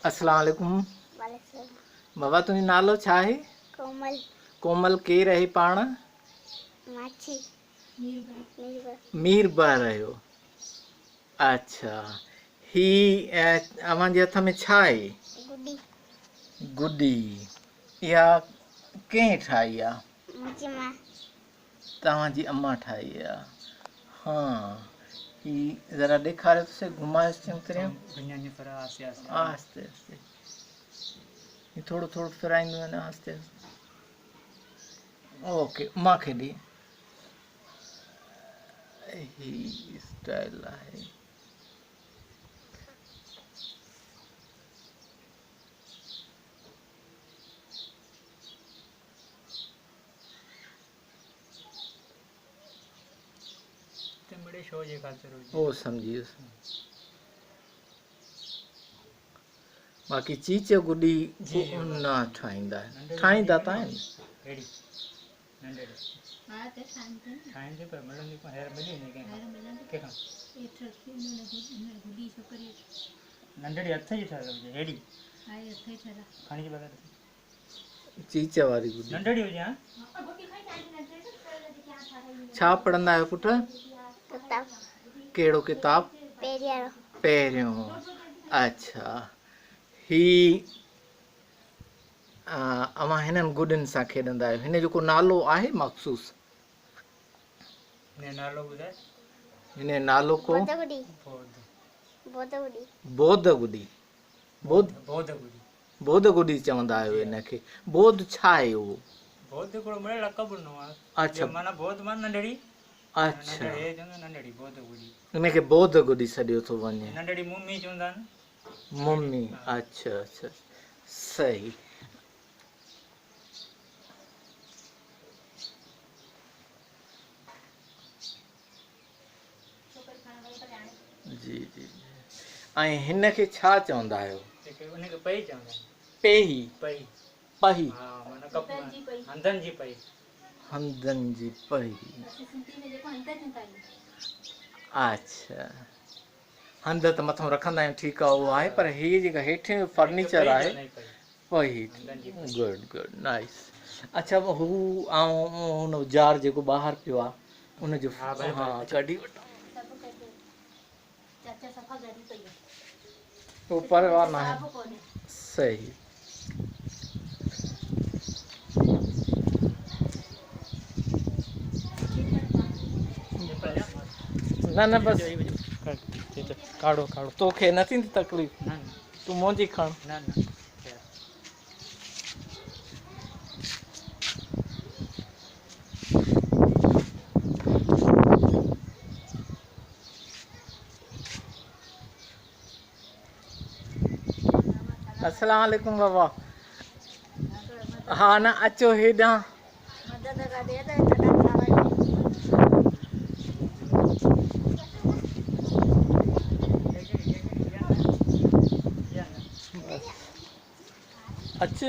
अस्सलाम वालेकुम। वालेकुम। बाबा तुंहिंजो नालो छा आहे? कोमल। कोमल केरु आहे पाण? माछी। मीरबा रहियो। अच्छा ही अव्हांजे हथ में छा आहे? गुडी। गुडी। इहा कंहिं ठाही आहे? मुंहिंजी मां। तव्हांजी अम्मा ठाही आहे। हाँ ही ज़रा ॾेखारियो त सही, घुमायोसि चङी तरह। आस्ते आस्ते ही थोरो थोरो फिराईंदो वञे आस्ते आस्ते। ओके मूंखे ॾे। ही स्टाइल आहे। ओ समझी वियुसि। बाक़ी चीच गुडी न ठाहींदा आहिनि, ठाहींदा त आहिनि। चीच वारी गुडी छा पढ़ंदा आहियो पुट? किताब। कहिड़ो किताब? पेरियारो। पहिरियों। अच्छा ही अव्हां हिननि गुॾनि सां खेॾंदा आहियो, हिन जो को नालो आहे मख़सूस? हिन जो नालो को? बोध गुडी। बोध गुडी। बोध गुडी। बोध गुडी चवंदा आहियो हिनखे। बोध छा आहे उहो? अच्छा अच्छा हिनखे बोध गुडी सॾियो थो वञे। मम्मी। अच्छा अच्छा सही। जी जी ऐं हिनखे छा चवंदा आहियो? पेही। पही। हंधनि जी पही। अच्छा हंध त मथां रखंदा आहियूं, ठीकु आहे उहो आहे, पर हीअ जेका हेठि फर्नीचर आहे पही। Good good nice. अच्छा हू ऐं हुन जार जेको ॿाहिरि पियो आहे उनजो हा कढी वठां। वो परवाह ना है। सही। न न बस काढ़ो काढ़ो, तोखे न थींदी तकलीफ़? तूं मुंहिंजी खण। अस्सलाम वालेकुम बाबा। हाँ न अचो हेॾां। अच।